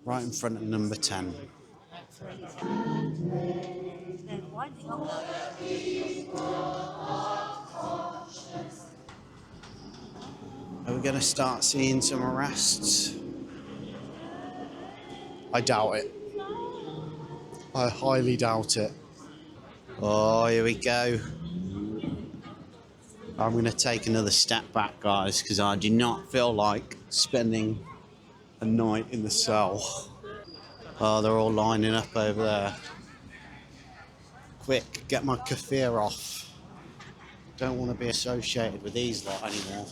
right in front of number 10. Are we going to start seeing some arrests? I doubt it. I highly doubt it. Oh, here we go. I'm going to take another step back, guys, because I do not feel like spending a night in the cell. Oh, they're all lining up over there. Quick, get my keffir off. Don't want to be associated with these lot anymore.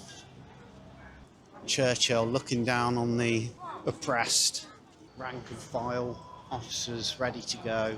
Churchill looking down on the oppressed. Rank and file officers ready to go.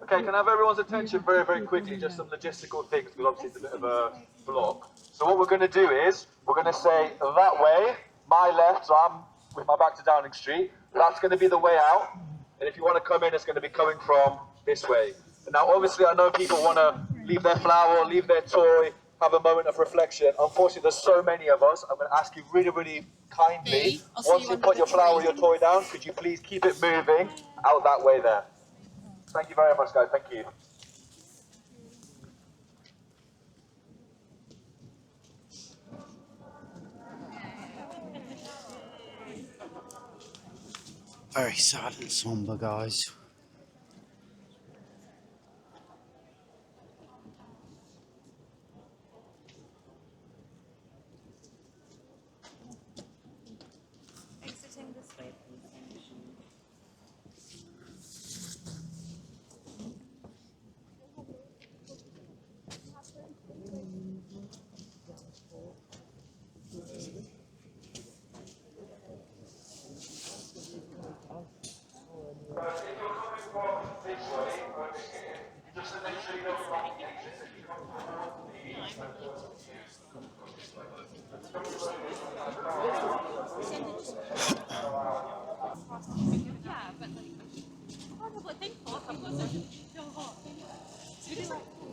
Okay, can I have everyone's attention very, very quickly, just some logistical things, because obviously it's a bit of a block. So what we're going to do is, we're going to say that way, my left, so I'm with my back to Downing Street, that's going to be the way out, and if you want to come in, it's going to be coming from this way. And now obviously I know people want to leave their flower, leave their toy, have a moment of reflection. Unfortunately there's so many of us, I'm going to ask you really, really kindly, once you put your flower or your toy down, could you please keep it moving out that way there. Thank you very much, guys. Thank you. Very sad and somber, guys. Exiting this way, please.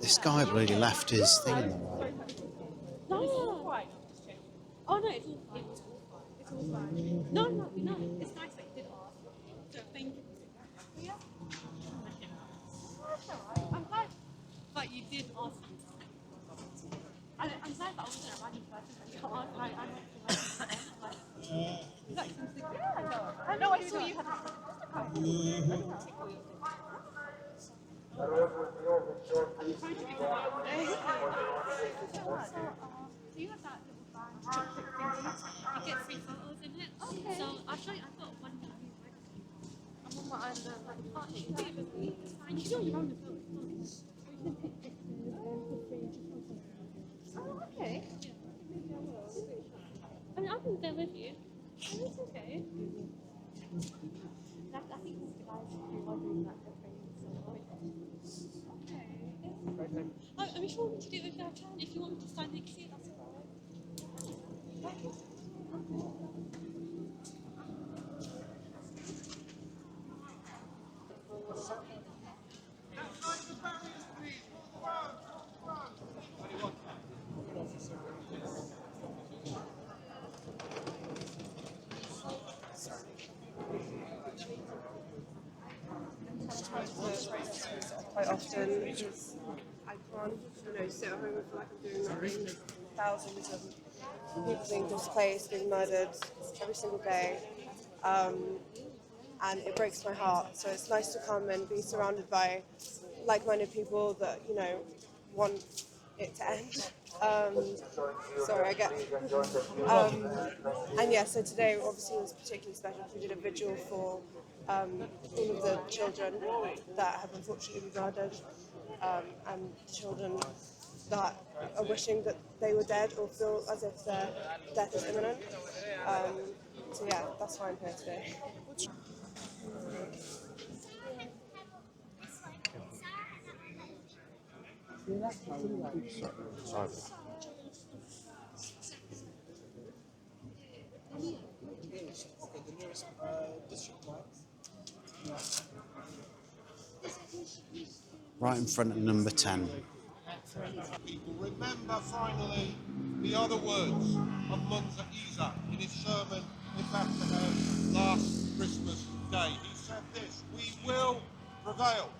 This guy bloody left his thing in the way. No. Oh no, it's all fine. It's all fine. No, it's nice that you did ask. So thank you. Yeah. That's alright. I'm glad that you did ask. I'm glad that I wasn't a random person that you asked. I'm I know I saw you had I'm trying to figure out what it is. Do you have that little band chocolate thingy? You get free photos in it. Okay. So I'll show you. I've got one that I'm on my own. You can take it with me. It's fine. You can do it on your own as well. It's fine. Or you can pick pictures and feel free to photo. Oh, okay. Yeah. Maybe I will. I mean, I'll be there with you. Oh, it's okay. I think it's the guys who are wondering that they're bringing some. Okay. I'm sure we can do it with our child. If you want me to stand next to you, that's alright. Okay. Quite often because I can't, sit at home and feel like I'm doing nothing. There's thousands of people being displaced, being murdered every single day, and it breaks my heart. So it's nice to come and be surrounded by like-minded people that want it to end. Sorry, I get. And yeah, so today obviously was particularly special. We did a vigil for all of the children that have unfortunately been murdered, and children that are wishing that they were dead or feel as if their death is imminent. So yeah, that's why I'm here today. Right in front of number 10. People remember finally the other words of Munzer Isa in his sermon in Bethlehem last Christmas Day. He said this: "We will prevail.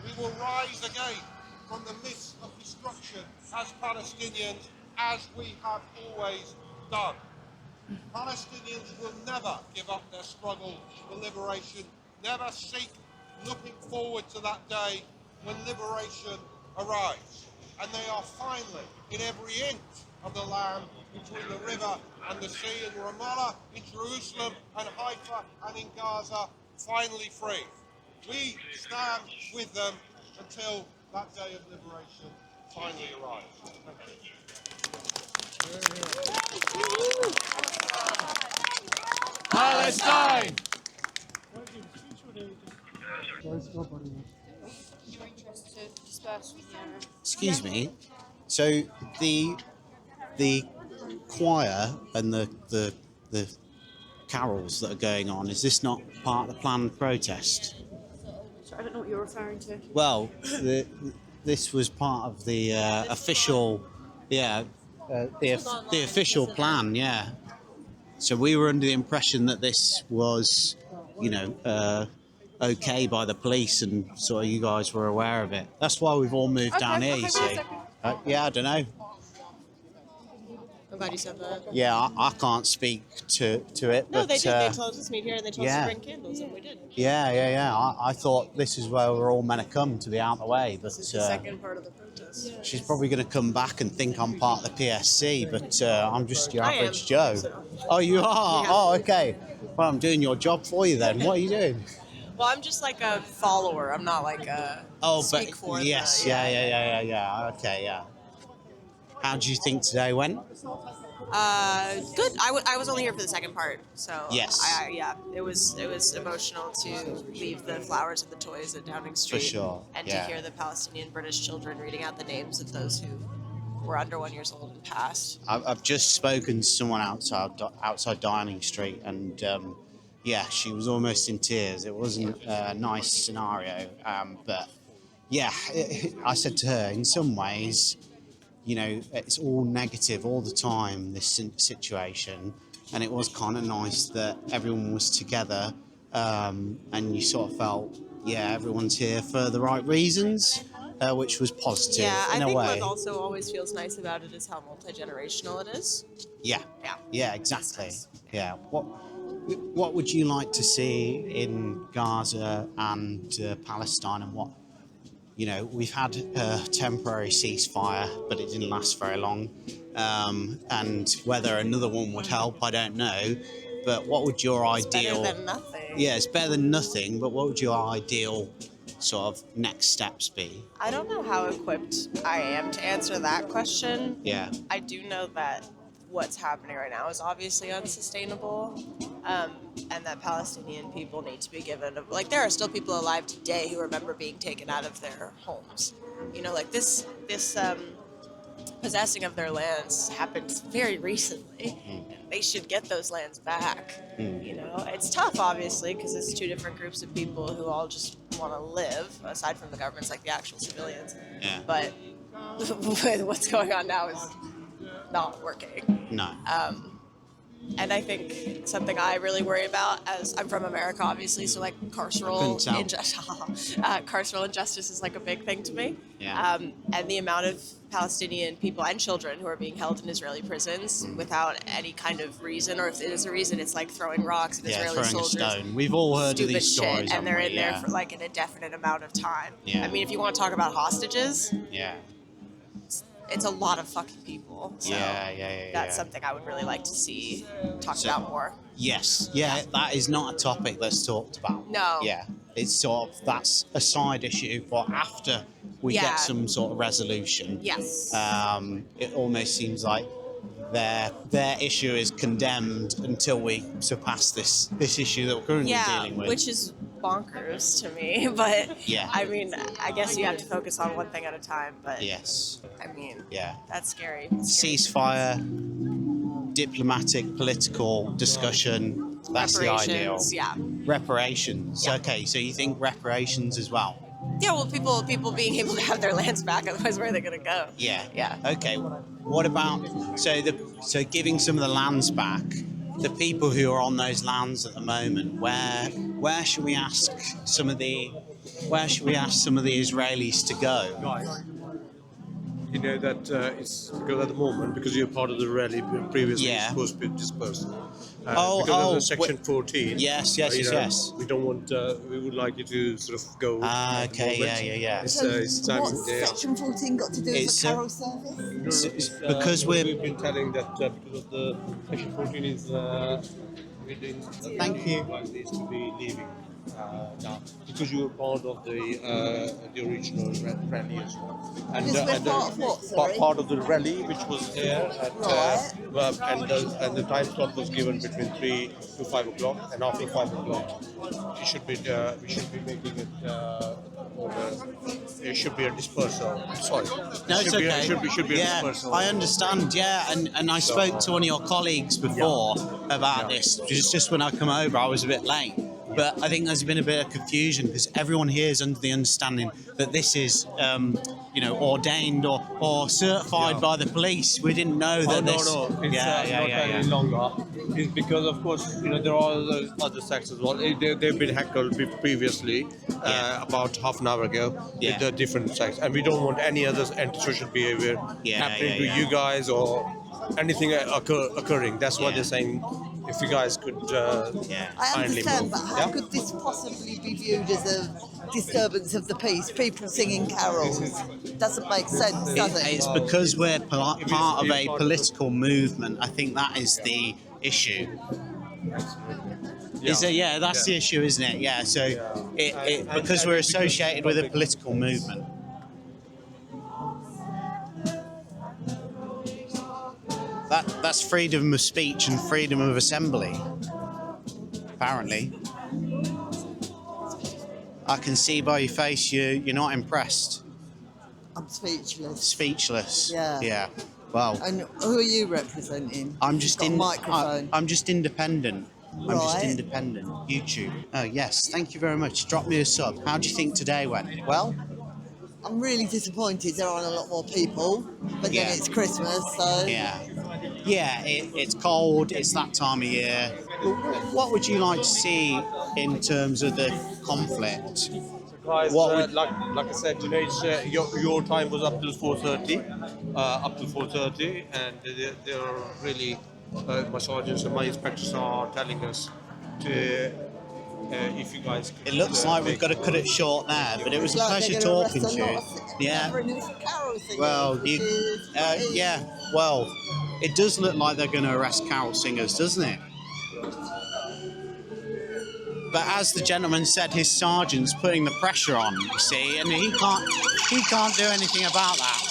We will rise again from the midst of destruction as Palestinians, as we have always done." Palestinians will never give up their struggle for liberation, never seek looking forward to that day when liberation arrives. And they are finally, in every inch of the land between the river and the sea, in Ramallah, in Jerusalem and Haifa and in Gaza, finally free. We stand with them until that day of liberation finally arrives. Palestine! Excuse me. So the choir and the carols that are going on, is this not part of the planned protest? I don't know what you're referring to. Well, this was part of the official, the official plan, yeah. So we were under the impression that this was, okay by the police, and so you guys were aware of it. That's why we've all moved down here, you see. Yeah, I don't know. I'm glad you said that. Yeah, I can't speak to it. No, but, they did. They told us to meet here and they told us yeah. to bring candles, and we did. Yeah. I thought this is where we're all meant to come, to be out of the way. But This is the second part of the protest. she's probably going to come back and think I'm part of the PSC, but I'm just your I am, average Joe. so. Oh, you are? Yeah. Oh, okay. Well, I'm doing your job for you then. What are you doing? Well, I'm just like a follower. I'm not like a speak for the- yes, yeah. Okay, yeah. How do you think today went? Good. I was only here for the second part, so Yes. it was emotional to leave the flowers and the toys at Downing Street, sure, and yeah. to hear the Palestinian British children reading out the names of those who were under 1 year old and passed. I've just spoken to someone outside Downing Street, and she was almost in tears. It wasn't a nice scenario, but yeah, I said to her, in some ways, it's all negative all the time, this situation, and it was kind of nice that everyone was together, and you sort of felt, everyone's here for the right reasons, which was positive in a way. I think what also always feels nice about it is how multi-generational it is. Yeah, exactly. Yeah. What would you like to see in Gaza and Palestine, and what? We've had a temporary ceasefire, but it didn't last very long. And whether another one would help, I don't know. But what would your ideal... Better than nothing. Yeah, it's better than nothing, but what would your ideal sort of next steps be? I don't know how equipped I am to answer that question. Yeah. I do know that what's happening right now is obviously unsustainable, and that Palestinian people need to be given, there are still people alive today who remember being taken out of their homes. This possessing of their lands happened very recently. They should get those lands back. It's tough, obviously, because it's two different groups of people who all just want to live, aside from the governments, like the actual civilians. Yeah. But what's going on now is not working. No. And I think something I really worry about, as I'm from America, obviously, so carceral injustice is a big thing to me. Yeah. And the amount of Palestinian people and children who are being held in Israeli prisons without any kind of reason, or if it is a reason, it's throwing rocks at Israeli throwing soldiers. a stone. We've all heard of these Stupid stories, shit, and they're haven't in we? there for an indefinite amount of time. Yeah. I mean, if you want to talk about hostages, Yeah. it's a lot of fucking people. So that's something I would really like to see talked about more. Yes, that is not a topic that's talked about. No. Yeah, it's sort of, that's a side issue for after we get some sort of resolution. Yes. It almost seems like their issue is condemned until we surpass this issue that we're currently dealing with. Which is bonkers to me, but Yeah. I mean, I guess you have to focus on one thing at a time, but Yes. I mean, Yeah. that's scary. Ceasefire, diplomatic, political discussion, that's the ideal. Reparations, yeah. Reparations. Yeah. Okay, so you think reparations as well? Yeah, well, people being able to have their lands back, otherwise where are they going to go? Yeah. Yeah. Okay. What about so giving some of the lands back? The people who are on those lands at the moment, where should we ask some of the Israelis to go? You know that it's because at the moment, because you're part of the rally previously, it's supposed to be dispersed. Because of the Section 14. Yes. We don't want. We would like you to sort of go. Okay. Yeah. It's What's time. Section 14 got to do with the carol service? Because we've been telling that because of the Section 14 is within. Thank you. Needs to be leaving now because you were part of the original rally as well. And part of what, sorry? part of the rally which was there at, and the time slot was given between 3 to 5 o'clock, and after 5 o'clock we should be making it it should be a dispersal. Sorry. No, it's okay. Should be a dispersal. I understand. Yeah, and I spoke to one of your colleagues before about this. Just when I come over, I was a bit late. But I think there's been a bit of confusion because everyone here is under the understanding that this is, ordained or certified by the police. We didn't know that this. No. It's not any longer. It's because, of course, there are other sects as well. They've been heckled previously, about half an hour ago, with the different sects, and we don't want any other antisocial behavior happening to you guys or anything occurring. That's what they're saying. If you guys could I kindly understand, move. but how could this possibly be viewed as a disturbance of the peace? People singing carols doesn't make sense, does it? It's because we're part of a political movement. I think that is the issue. Is it? Yeah, that's the issue, isn't it? Yeah. So because we're associated with a political movement. That's freedom of speech and freedom of assembly, apparently. I can see by your face you're not impressed. I'm speechless. Speechless. Yeah. Yeah. Well. And who are you representing? I'm just Got a microphone. I'm just independent. Right. I'm just independent. YouTube. Oh yes. Thank you very much. Drop me a sub. How do you think today went? Well. I'm really disappointed there aren't a lot more people, but then it's Christmas, so... Yeah, it's cold, it's that time of year. What would you like to see in terms of the conflict? Guys, like I said, it's, your time was up till 4:30, and they're really, my sergeants and my inspectors are telling us to... if you guys could, it looks like we've got to cut it short there, but it was a pleasure talking to you. Yeah. Well, well, it does look like they're going to arrest carol singers, doesn't it? But as the gentleman said, his sergeant's putting the pressure on, you see, and he can't do anything about that.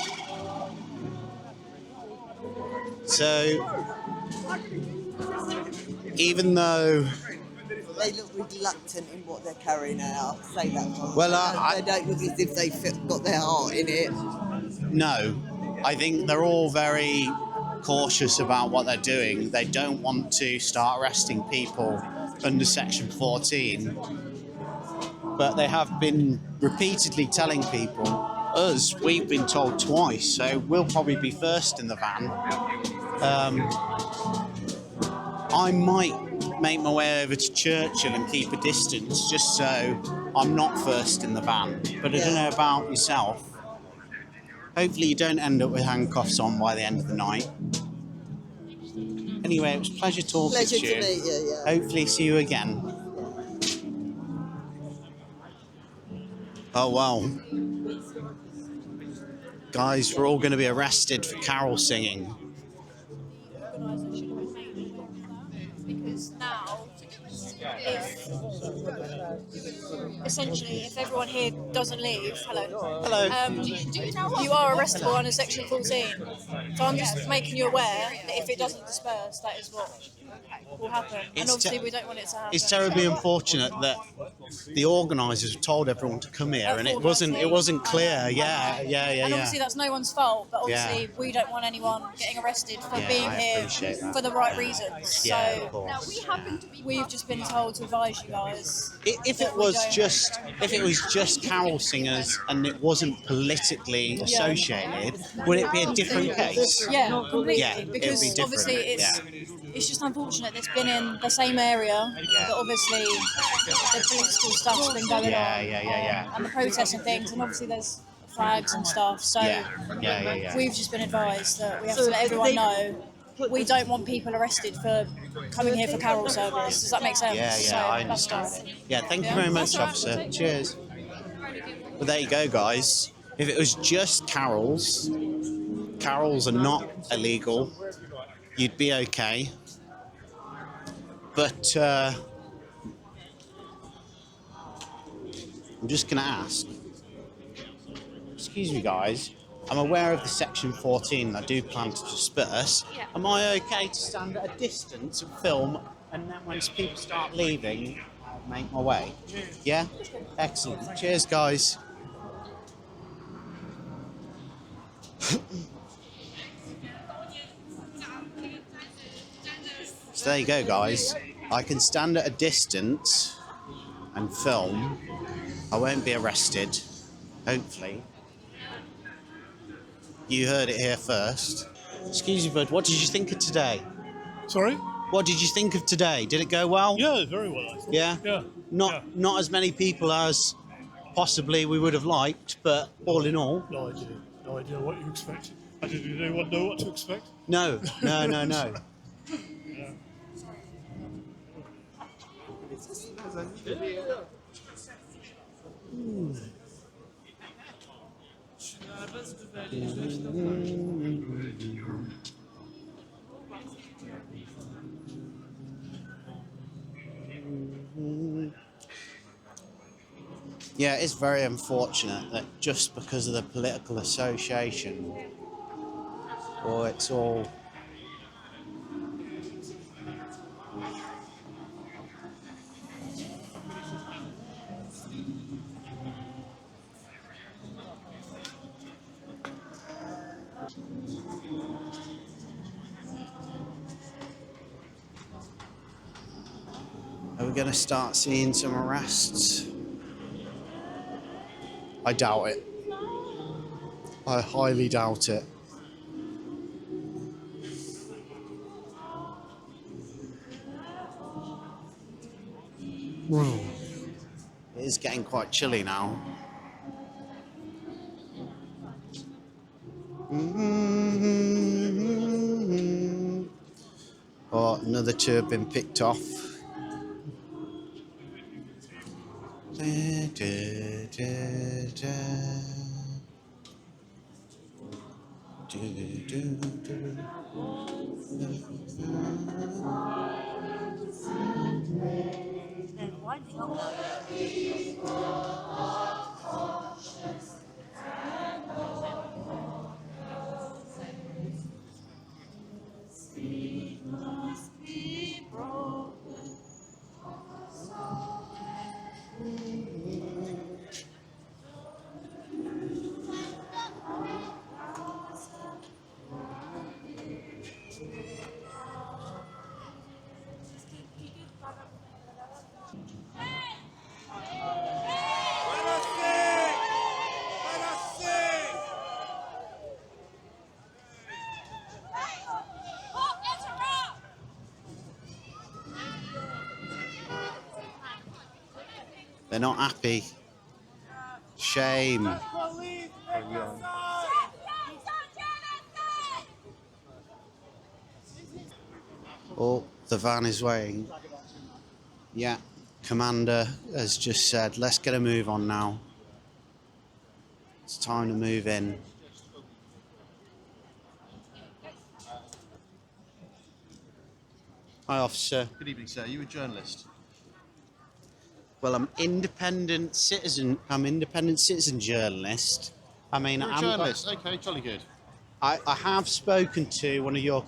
So, even though they look reluctant in what they're carrying out. Say that. Well, they don't look as if they've got their heart in it. No, I think they're all very cautious about what they're doing. They don't want to start arresting people under Section 14, but they have been repeatedly telling people. We've been told twice, so we'll probably be first in the van. I might make my way over to Churchill and keep a distance just so I'm not first in the van. But I don't know about yourself. Hopefully you don't end up with handcuffs on by the end of the night. Anyway, it was a pleasure talking to you. Pleasure to meet you, yeah. Hopefully see you again. Oh, well. Guys, we're all going to be arrested for carol singing. Organiser should have been made aware of that, because now, essentially, if everyone here doesn't leave, Hello. you are arrestable under Section 14. So I'm just making you aware that if it doesn't disperse, that is what will happen. And obviously, we don't want it to happen. It's terribly unfortunate that the organisers told everyone to come here, and it wasn't clear. Yeah. And obviously, that's no one's fault. But obviously, we don't want anyone getting arrested for being here for the right reasons. Yeah, So of course. we've just been told to advise you guys. If it was just carol singers and it wasn't politically associated, would it be a different case? Yeah, completely. Yeah, it'd be because different, obviously it's just unfortunate that it's been in the same area, but obviously the political stuff's been going on. Yeah. And the protests and things, and obviously there's flags and stuff. So we've just been advised that we have to let everyone know we don't want people arrested for coming here for carol service. Does that make sense? Yeah, I understand. Yeah, thank you very much, officer. Cheers. Well, there you go, guys. If it was just carols are not illegal. You'd be okay. But I'm just going to ask. Excuse me, guys. I'm aware of the Section 14 and I do plan to disperse. Yeah. Am I okay to stand at a distance and film, and then once people start leaving, I'll make my way? Yeah? Excellent. Cheers, guys. So there you go, guys. I can stand at a distance and film. I won't be arrested, hopefully. You heard it here first. Excuse me, bud, what did you think of today? Sorry? What did you think of today? Did it go well? Yeah, very well, I thought. Yeah? Yeah. Not as many people as possibly we would have liked, but all in all. No idea what you expected. Did anyone know what to expect? No. Yeah, it's very unfortunate that just because of the political association, or it's all. Are we going to start seeing some arrests? I doubt it. I highly doubt it. It is getting quite chilly now. Oh, another two have been picked off. They're not happy. Shame. Oh, the van is waiting. Yeah, Commander has just said, let's get a move on now. It's time to move in. Hi, officer. Good evening, sir. Are you a journalist? Well, I'm independent citizen. I'm independent citizen journalist. I mean, You're a journalist. Okay, jolly good. I have spoken to one of your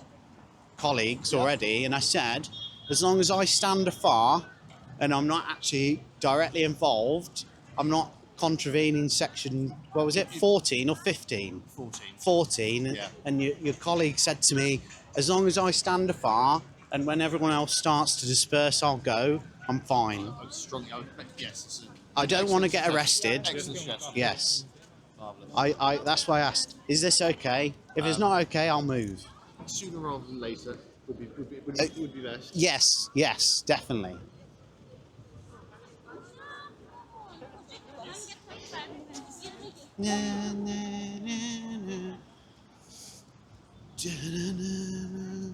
colleagues already, and I said, as long as I stand afar and I'm not actually directly involved, I'm not contravening section, what was it, 14 or 15? 14. 14. Yeah. And your colleague said to me, as long as I stand afar and when everyone else starts to disperse, I'll go, I'm fine. I was strongly, yes. I don't want to get arrested. Excellent suggestion. Yes. Marvellous. That's why I asked, is this okay? If it's not okay, I'll move. Sooner rather than later would be best. Yes, definitely. Na, na, na, na. Da-da-da-da.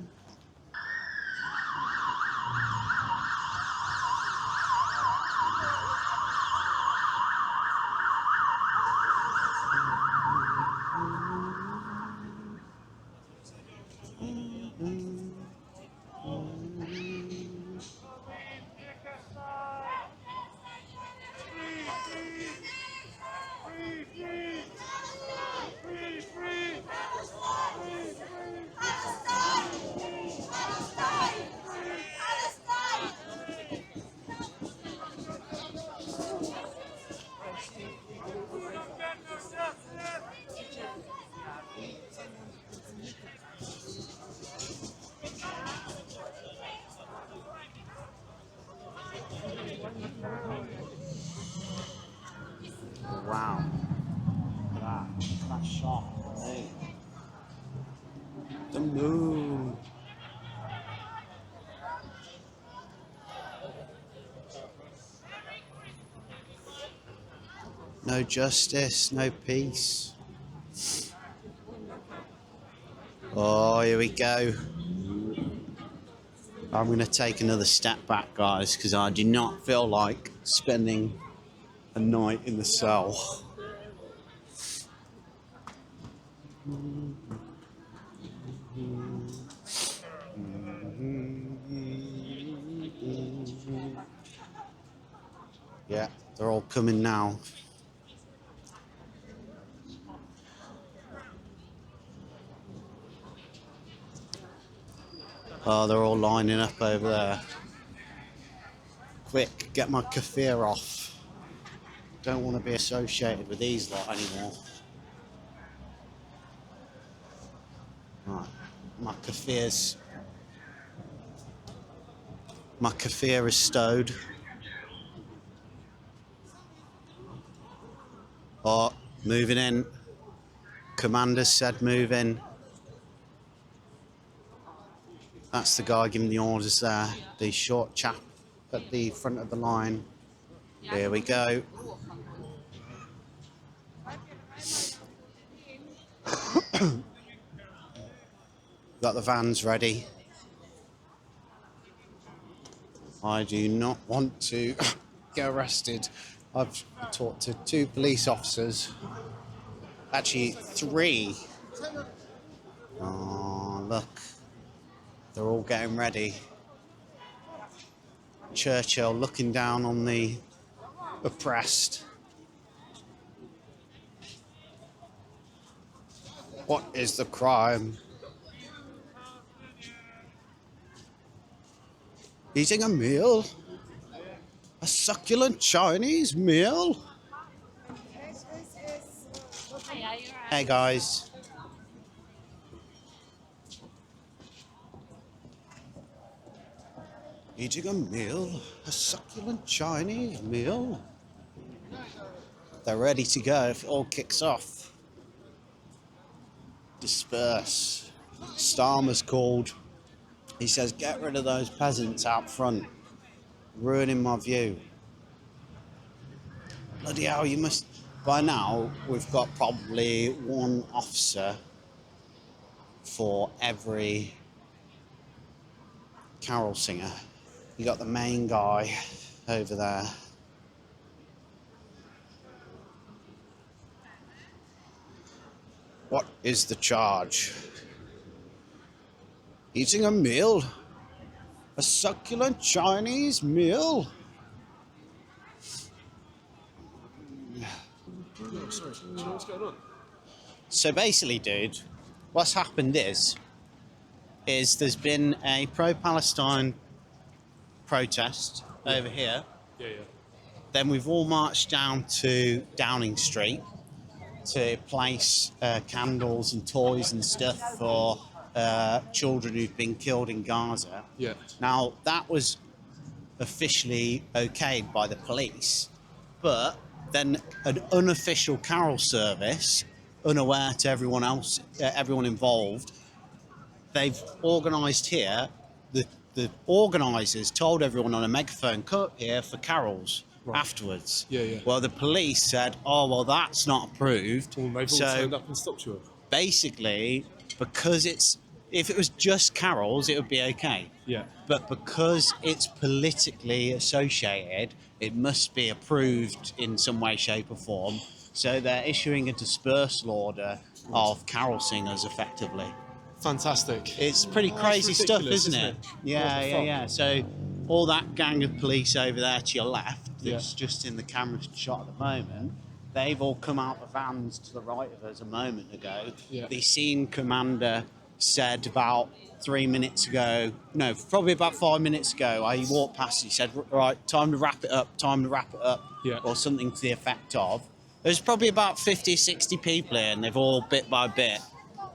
Wow. Look at that shot. Hey. The moon. No justice, no peace. Oh, here we go. I'm going to take another step back, guys, because I do not feel like spending a night in the cell. Yeah, they're all coming now. Oh, they're all lining up over there. Quick, get my kafir off. Don't want to be associated with these lot anymore. Right, my kafir is stowed. Oh, moving in. Commander said move in. That's the guy giving the orders there. The short chap at the front of the line. Here we go. Got the vans ready. I do not want to get arrested. I've talked to 2 police officers. Actually, 3. Oh, look. They're all getting ready. Churchill looking down on the oppressed. What is the crime? Eating a meal? A succulent Chinese meal? Hey guys. Eating a meal? A succulent Chinese meal? They're ready to go if it all kicks off. Disperse. Starmer's called. He says, get rid of those peasants out front. Ruining my view. Bloody hell, you must... By now, we've got probably 1 officer for every carol singer. You got the main guy over there. What is the charge? Eating a meal? A succulent Chinese meal. No, sorry. Do you know what's going on? So basically, dude, what's happened is there's been a pro-Palestine protest over here. Yeah. Then we've all marched down to Downing Street to place candles and toys and stuff for children who've been killed in Gaza. Yeah. Now, that was officially okayed by the police, but then an unofficial carol service, unaware to everyone else, everyone involved, they've organised here. The organisers told everyone on a megaphone, "Come up here for carols." Right. Afterwards. Yeah. Well, the police said, "Oh, well, that's not approved." Well, they've all turned up and stopped you. Basically, because if it was just carols, it would be okay. Yeah. But because it's politically associated, it must be approved in some way, shape, or form. So they're issuing a dispersal order of carol singers, effectively. Fantastic. It's pretty crazy stuff, isn't it? Yeah. So all that gang of police over there to your left, that's just in the camera shot at the moment, they've all come out of vans to the right of us a moment ago. Yeah. The scene commander said about 3 minutes ago, no, probably about 5 minutes ago, he walked past, he said, "Right, time to wrap it up, or something to the effect of. There's probably about 50, 60 people here, and they've all bit by bit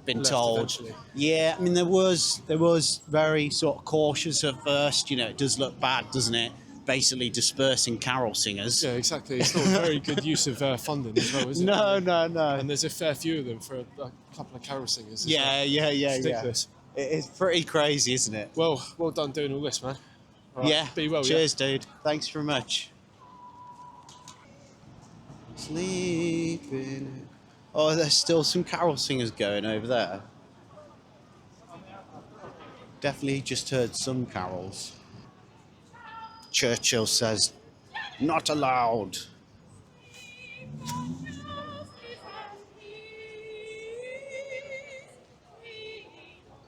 been left told. Eventually. Yeah, I mean, there was very sort of cautious at first. It does look bad, doesn't it? Basically dispersing carol singers. Yeah, exactly. It's not a very good use of funding as well, is it? No. And there's a fair few of them for a couple of carol singers. Yeah. It's ridiculous. It is pretty crazy, isn't it? Well done doing all this, man. All right, yeah. Be well. Cheers, dude. Thanks very much. Sleeping. Oh, there's still some carol singers going over there. Definitely just heard some carols. Churchill says, "Not allowed."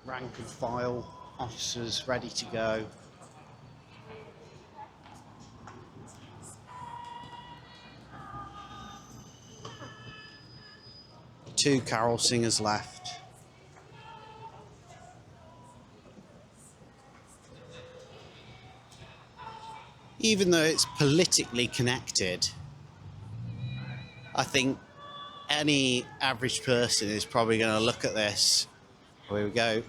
Rank and file, officers ready to go. Two carol singers left. Even though it's politically connected, I think any average person is probably going to look at this. Here we go.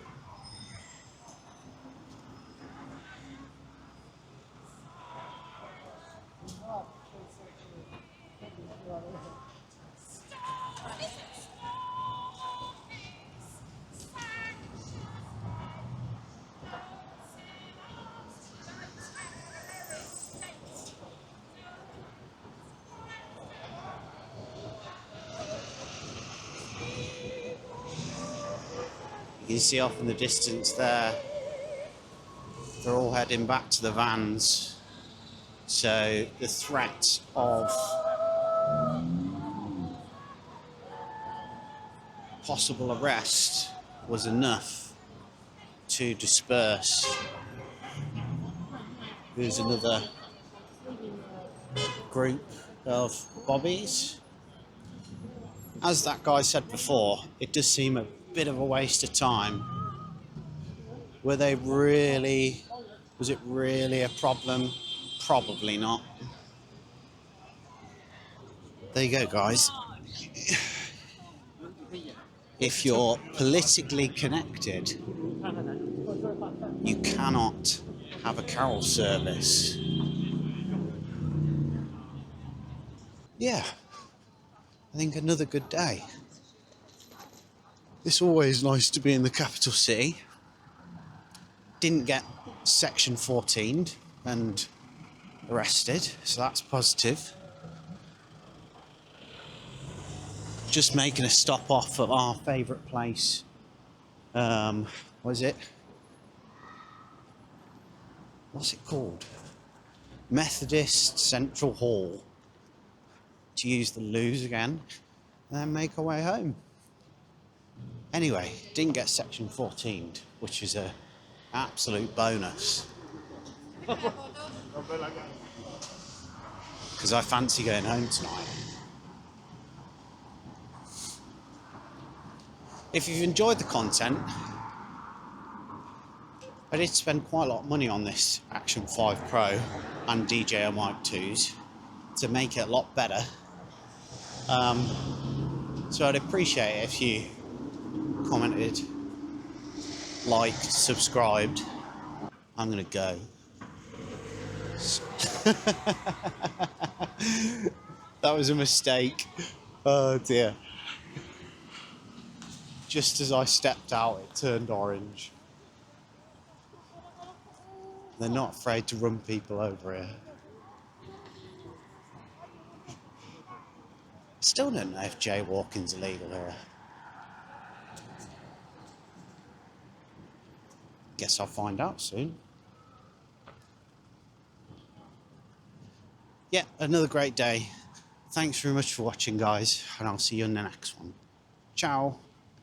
You can see off in the distance there, they're all heading back to the vans. So the threat of possible arrest was enough to disperse. Here's another group of bobbies. As that guy said before, it does seem a bit of a waste of time. Was it really a problem? Probably not. There you go, guys. If you're politically connected, you cannot have a carol service. Yeah, I think another good day. It's always nice to be in the capital city. Didn't get section 14'd and arrested, so that's positive. Just making a stop off at our favourite place. What is it? What's it called? Methodist Central Hall. To use the loos again, and then make our way home. Anyway, didn't get section 14'd, which is an absolute bonus. because I fancy going home tonight. If you've enjoyed the content, I did spend quite a lot of money on this Action 5 Pro and DJI Mic 2s to make it a lot better. So I'd appreciate it if you commented, liked, subscribed. I'm gonna go. That was a mistake. Oh dear. Just as I stepped out, it turned orange. They're not afraid to run people over here. Still don't know if jaywalking's illegal here. Guess I'll find out soon. Yeah, another great day. Thanks very much for watching, guys, and I'll see you in the next one. Ciao.